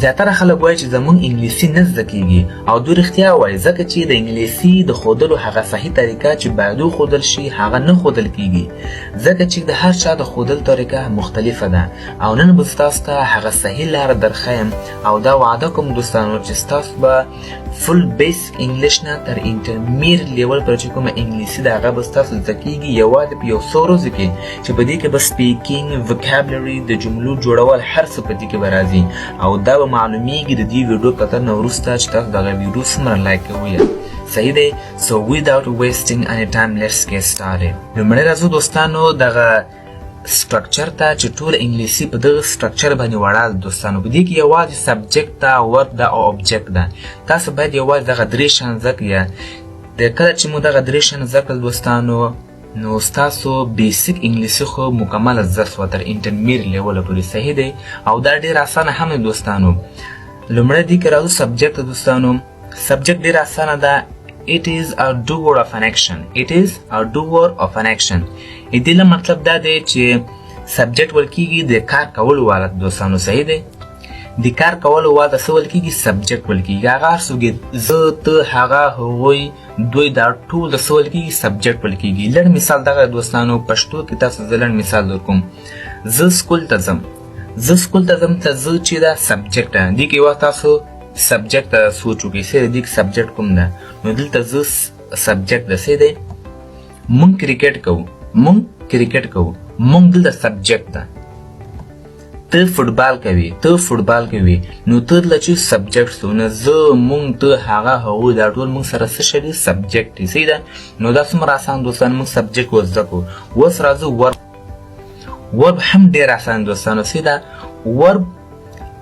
زیاتره خلک وایي چې زموږ انګلیسي نه زده کیږي او دوی رښتیا وایي ځکه چې د انګلیسي د ښودلو هغه صحیح طریقه چې باید وښودل شي هغه نه ښودل کیږي ځکه چې د هر چا د ښودل طریقه مختلفه ده او نن به ستاسو ته هغه صحیح لاره درښیم او دا وعده کوم دوستانو چې ستاسو به فل بیسک انګلیش نه تر انټرمیر لیول پورې چې کومه انګلیسي ده هغه به ستاسو زده کیږي یوازې په یو څو ورځو کې چې په دې کې به سپیکینګ وکابلري د جملو جوړول هر څه په دې کې به راځي او دا به معلومیږي د دې ویډیو کتل نه وروسته چې تاسو دغه ویډیو څومره لایک کوئ صحیح دی so without wasting any time let's get started لومړی راځو دوستانو دغه سټرکچر ته چې ټول انګلیسي په دغه سټرکچر باندې وړاندې دوستانو په دې کې یوازې سبجیکټ ده ورب ده او اوبجیکټ ده تاسو باید یوازې دغه درې شیان زده کړئ د کله چې مو دغه درې شیان زده کړل دوستانو نو ستاسو بیسیک انګلیسي خو مکمله زده سوه تر انټرمیر لیوله پورې صحیح دی او دا ډېر اسانه هم دی دوستانو لومړی دې کې راځو سبجیکټ دوستانو سبجیکټ ډېر اسانه ده It is a doer of an action. It is a doer of an action. دې له مطلب دا دی چې سبجیکټ ویل کېږي د کار کولو والا دوستانو صحیح دی د کار کولو والا څه ویل کېږي سبجیکټ ویل کېږي هغه هر څوک زه ته هغه هغوی دوی دا ټول د څه ویل کېږي سبجیکټ ویل کېږي لږ مثال دغه دوستانو پښتو کې تاسو زه لږ مثال درکوم زه سکول ته ځم زه سکول ته ځم ته زه چې دا سبجیکټ ده دې کې یوه تاسو سبجیکټ ته سوچ وکړئ چې دې کې سبجیکټ کوم ده نو دلته زه سبجیکټ ده څه دی مونږ کرکټ کوو مونږ دلته سبجیکټ ده ته فوټبال کوي نو ته دلته چې سبجیکټ سو نو زه مونږ ته هغه هغوی دا ټول مونږ سره څه شی دي سبجیکټ دي صحیح ده نو دا څومره اسان دوستان مونږ سبجیکټ وزده کړو اوس راځو ورب هم ډېر اسان دوستانو صحیح ده ورب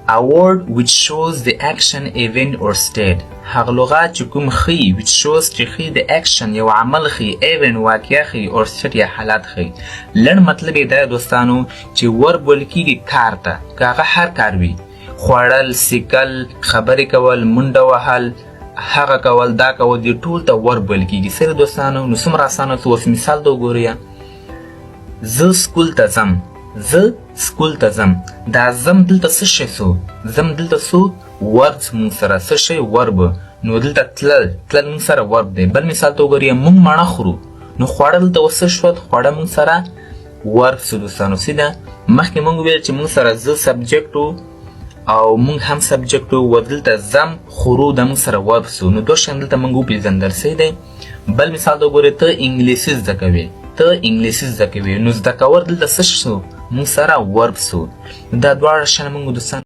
A word which shows the action, event or state. هغه لغات چې کوم ښیي which shows چې ښیي د action یو عمل ښیي event واقعه ښیي or state یا حالت ښیي لنډ مطلب یې دا دوستانو چې ورب ویل کېږي کار ته که هغه هر کار وي خوړل سیکل خبرې کول منډه وهل هغه کول دا کول دې ټول ته ورب ویل کېږي سره دوستانو نو څومره اسانه څه اوس مثال ته وګورئ زه سکول ته ځم دا ځم دلته څه شی سو ځم دلته سو ورب مونږ سره څه شی ورب نو دلته تلل مونږ سره ورب دی بل مثال ته وګورئ مونږ مڼه خورو نو خوړه دلته اوس څه شول خوړه مونږ سره ورب سو دوستانو سیده مخکې مونږ ویل چې مونږ سره زه سبجیکټ او مونږ هم سبجیکټ و دلته ځم خورو د مونږ سره ورب سو نو دوه شیان دلته مونږ وپېژندل صحیح دی بل مثال ته وګورئ ته انګلیسي زده کوې نو زده کول دلته څه شو مونږ سره ورب سو دا دواړه شیان مونږ دوستان